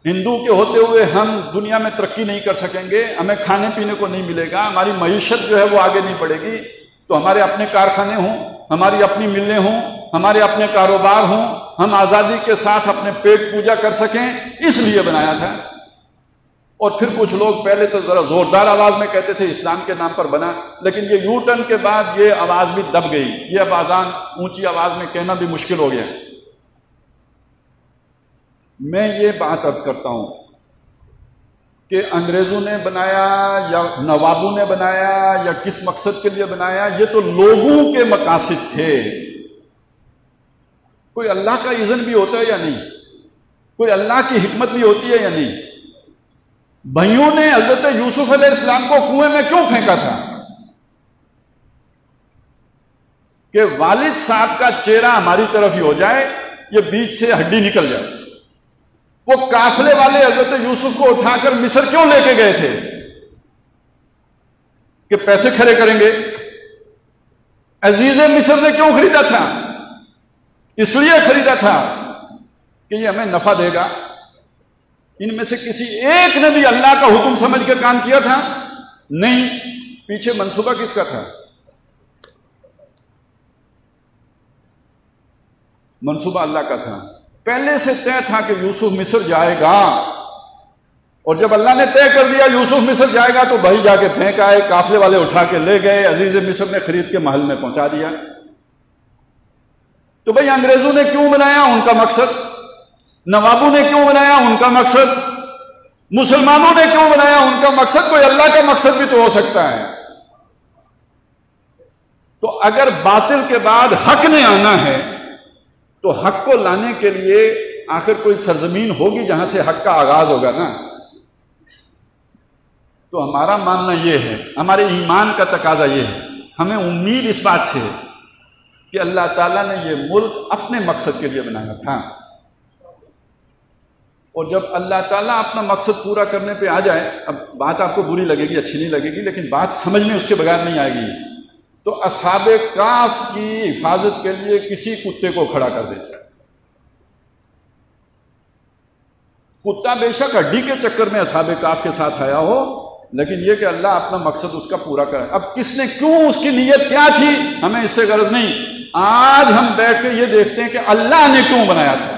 ہندو کے ہوتے ہوئے ہم دنیا میں ترقی نہیں کر سکیں گے، ہمیں کھانے پینے کو نہیں ملے گا، ہماری معیشت جو ہے وہ آگے نہیں بڑھے گی، تو ہمارے اپنے کارخانے ہوں، ہماری اپنی ملیں ہوں، ہمارے اپنے کاروبار ہوں، ہم آزادی کے ساتھ اپنے پیٹ پوجا کر سکیں، اس لیے بنایا تھا۔ اور پھر کچھ لوگ پہلے تو ذرا زوردار آواز میں کہتے تھے اسلام کے نام پر بنا، لیکن یہ یو ٹرن کے بعد یہ آواز بھی دب گئی، یہ اب اذان اونچی آواز میں کہنا بھی مشکل ہو گیا۔ میں یہ بات عرض کرتا ہوں کہ انگریزوں نے بنایا یا نوابوں نے بنایا یا کس مقصد کے لیے بنایا، یہ تو لوگوں کے مقاصد تھے۔ کوئی اللہ کا اذن بھی ہوتا ہے یا نہیں؟ کوئی اللہ کی حکمت بھی ہوتی ہے یا نہیں؟ بھائیوں نے حضرت یوسف علیہ السلام کو کنویں میں کیوں پھینکا تھا؟ کہ والد صاحب کا چہرہ ہماری طرف ہی ہو جائے، یہ بیچ سے ہڈی نکل جائے۔ وہ قافلے والے حضرت یوسف کو اٹھا کر مصر کیوں لے کے گئے تھے؟ کہ پیسے کھڑے کریں گے۔ عزیز مصر نے کیوں خریدا تھا؟ اس لیے خریدا تھا کہ یہ ہمیں نفع دے گا۔ ان میں سے کسی ایک نے بھی اللہ کا حکم سمجھ کے کام کیا تھا؟ نہیں۔ پیچھے منصوبہ کس کا تھا؟ منصوبہ اللہ کا تھا۔ پہلے سے طے تھا کہ یوسف مصر جائے گا، اور جب اللہ نے طے کر دیا یوسف مصر جائے گا تو بھائی جا کے پھینک آئے، قافلے والے اٹھا کے لے گئے، عزیز مصر نے خرید کے محل میں پہنچا دیا۔ تو بھائی انگریزوں نے کیوں بنایا؟ ان کا مقصد۔ نوابوں نے کیوں بنایا؟ ان کا مقصد۔ مسلمانوں نے کیوں بنایا؟ ان کا مقصد۔ کوئی اللہ کا مقصد بھی تو ہو سکتا ہے۔ تو اگر باطل کے بعد حق نے آنا ہے تو حق کو لانے کے لیے آخر کوئی سرزمین ہوگی جہاں سے حق کا آغاز ہوگا نا۔ تو ہمارا ماننا یہ ہے، ہمارے ایمان کا تقاضا یہ ہے، ہمیں امید اس بات سے ہے کہ اللہ تعالیٰ نے یہ ملک اپنے مقصد کے لیے بنایا تھا، اور جب اللہ تعالیٰ اپنا مقصد پورا کرنے پہ آ جائے، اب بات آپ کو بری لگے گی، اچھی نہیں لگے گی، لیکن بات سمجھ میں اس کے بغیر نہیں آئے گی، تو اصحاب کہف کی حفاظت کے لیے کسی کتے کو کھڑا کر دیتا ہے۔ کتا بے شک ہڈی کے چکر میں اصحاب کہف کے ساتھ آیا ہو، لیکن یہ کہ اللہ اپنا مقصد اس کا پورا کرے۔ اب کس نے کیوں، اس کی نیت کیا تھی، ہمیں اس سے غرض نہیں۔ آج ہم بیٹھ کے یہ دیکھتے ہیں کہ اللہ نے کیوں بنایا تھا۔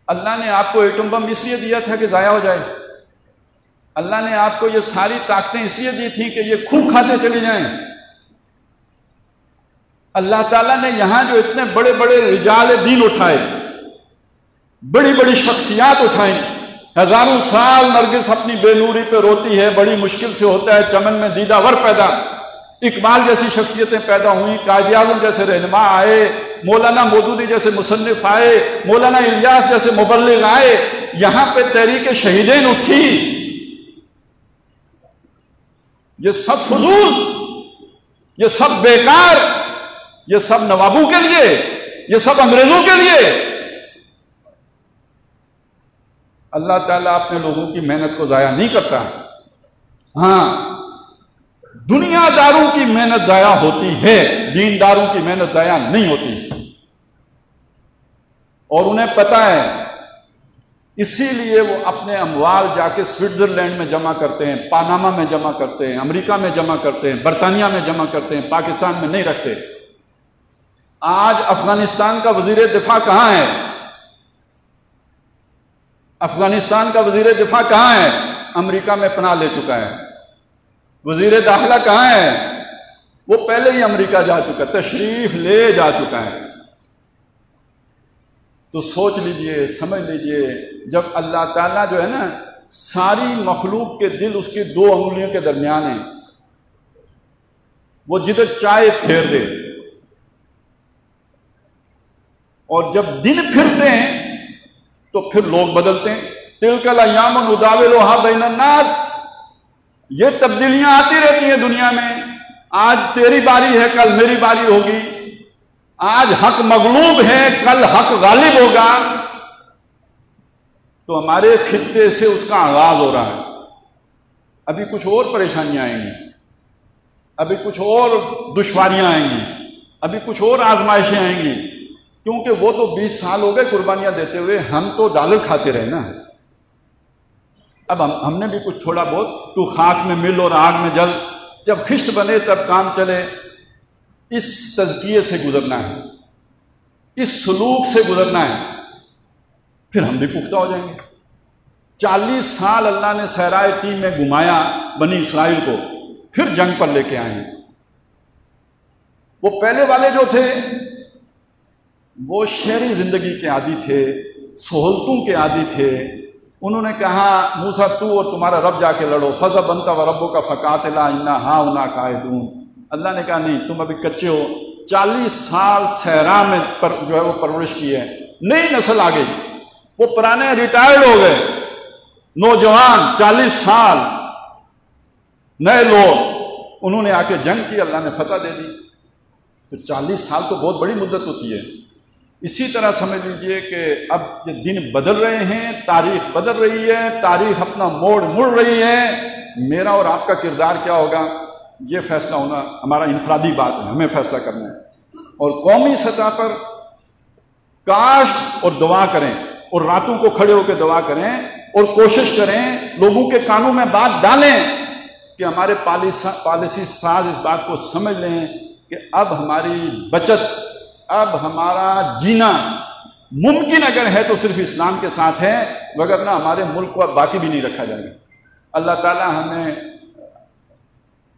اللہ نے آپ کو ایٹم بم اس لیے دیا تھا کہ ضائع ہو جائے؟ اللہ نے آپ کو یہ ساری طاقتیں اس لیے دی تھیں کہ یہ خوب کھاتے چلے جائیں؟ اللہ تعالیٰ نے یہاں جو اتنے بڑے بڑے رجال دین اٹھائے، بڑی بڑی شخصیات اٹھائیں، ہزاروں سال نرگس اپنی بے نوری پہ روتی ہے، بڑی مشکل سے ہوتا ہے چمن میں دیدہ ور پیدا، اقبال جیسی شخصیتیں پیدا ہوئیں، قائد اعظم جیسے رہنما آئے، مولانا مودودی جیسے مصنف آئے، مولانا الیاس جیسے مبلغ آئے، یہاں پہ تحریک شہیدین اٹھی۔ یہ سب فضول، یہ سب بیکار، یہ سب نوابوں کے لیے، یہ سب انگریزوں کے لیے۔ اللہ تعالیٰ اپنے لوگوں کی محنت کو ضائع نہیں کرتا۔ ہاں، دنیا داروں کی محنت ضائع ہوتی ہے، دینداروں کی محنت ضائع نہیں ہوتی، اور انہیں پتہ ہے، اسی لیے وہ اپنے اموال جا کے سوئٹزرلینڈ میں جمع کرتے ہیں، پاناما میں جمع کرتے ہیں، امریکہ میں جمع کرتے ہیں، برطانیہ میں جمع کرتے ہیں، پاکستان میں نہیں رکھتے۔ آج افغانستان کا وزیر دفاع کہاں ہے؟ افغانستان کا وزیر دفاع کہاں ہے؟ امریکہ میں پناہ لے چکا ہے۔ وزیر داخلہ کہاں ہے؟ وہ پہلے ہی امریکہ جا چکا، تشریف لے جا چکا ہے۔ تو سوچ لیجئے، سمجھ لیجئے، جب اللہ تعالیٰ جو ہے نا ساری مخلوق کے دل اس کی 2 انگلیوں کے درمیان ہیں، وہ جدھر چائے پھیر دے، اور جب دن پھرتے ہیں تو پھر لوگ بدلتے ہیں۔ تلک الایام نداولھا بین الناس، یہ تبدیلیاں آتی رہتی ہیں دنیا میں، آج تیری باری ہے کل میری باری ہوگی، آج حق مغلوب ہے کل حق غالب ہوگا۔ تو ہمارے خطے سے اس کا آغاز ہو رہا ہے، ابھی کچھ اور پریشانیاں آئیں گی۔ ابھی کچھ اور دشواریاں آئیں گی، ابھی کچھ اور آزمائشیں آئیں گی، کیونکہ وہ تو 20 سال ہو گئے قربانیاں دیتے ہوئے، ہم تو ڈالر کھاتے رہے نا۔ اب ہم نے بھی کچھ تھوڑا بہت، تو خاک میں مل اور آگ میں جل، جب خشت بنے تب کام چلے، اس تزکیے سے گزرنا ہے، اس سلوک سے گزرنا ہے، پھر ہم بھی پختہ ہو جائیں گے۔ 40 سال اللہ نے صحرائے تیہ میں گھمایا بنی اسرائیل کو، پھر جنگ پر لے کے آئے ہیں۔ وہ پہلے والے جو تھے وہ شہری زندگی کے عادی تھے، سہولتوں کے عادی تھے۔ انہوں نے کہا موسیٰ تو اور تمہارا رب جا کے لڑو، فَذْهَبْ أَنْتَ وَرَبُّكَ فَقَاتِلَا إِنَّا هَاهُنَا قَاعِدُونَ۔ اللہ نے کہا نہیں، تم ابھی کچے ہو، 40 سال صحرا میں جو ہے وہ پرورش کی ہے، نئی نسل آ گئی، وہ پرانے ریٹائرڈ ہو گئے، نوجوان 40 سال نئے لوگ، انہوں نے آ کے جنگ کی، اللہ نے فتح دے دی۔ تو 40 سال تو بہت بڑی مدت ہوتی ہے۔ اسی طرح سمجھ لیجئے کہ اب یہ دن بدل رہے ہیں، تاریخ بدل رہی ہے، تاریخ اپنا موڑ مڑ رہی ہے۔ میرا اور آپ کا کردار کیا ہوگا، یہ فیصلہ ہونا ہمارا انفرادی بات ہے، ہمیں فیصلہ کرنا ہے۔ اور قومی سطح پر کاشت اور دعا کریں، اور راتوں کو کھڑے ہو کے دعا کریں، اور کوشش کریں لوگوں کے کانوں میں بات ڈالیں کہ ہمارے پالیسی ساز اس بات کو سمجھ لیں کہ اب ہماری بچت، اب ہمارا جینا ممکن اگر ہے تو صرف اسلام کے ساتھ ہے، وگرنہ ہمارے ملک کو اب باقی بھی نہیں رکھا جائے گا۔ اللہ تعالی ہمیں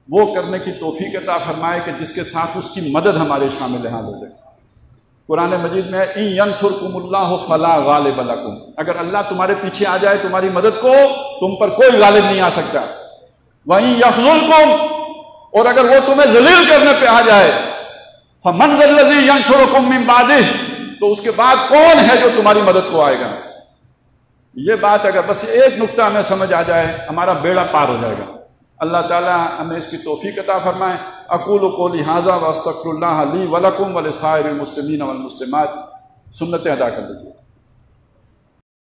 وہ کرنے کی توفیق عطا فرمائے کہ جس کے ساتھ اس کی مدد ہمارے شامل حال ہو جائے۔ قرآن مجید میں اِن ینصرکم اللہ فلا غالب لکم، اگر اللہ تمہارے پیچھے آ جائے تمہاری مدد کو، تم پر کوئی غالب نہیں آ سکتا۔ وَإِن یخذلکم، اور اگر وہ تمہیں ذلیل کرنے پہ آ جائے، فَمَنْ ذَا الَّذِي يَنْصُرُكُم مِّن بَعْدِهِ، تو اس کے بعد کون ہے جو تمہاری مدد کو آئے گا۔ یہ بات اگر بس ایک نقطہ ہمیں سمجھ آ جائے، ہمارا بیڑا پار ہو جائے گا۔ اللہ تعالی ہمیں اس کی توفیق عطا فرمائے۔ اقول قولی ھذا واستغفر اللہ لی ولکم ولسائر المسلمین والمسلمات۔ سنتیں ادا کر دیجیے۔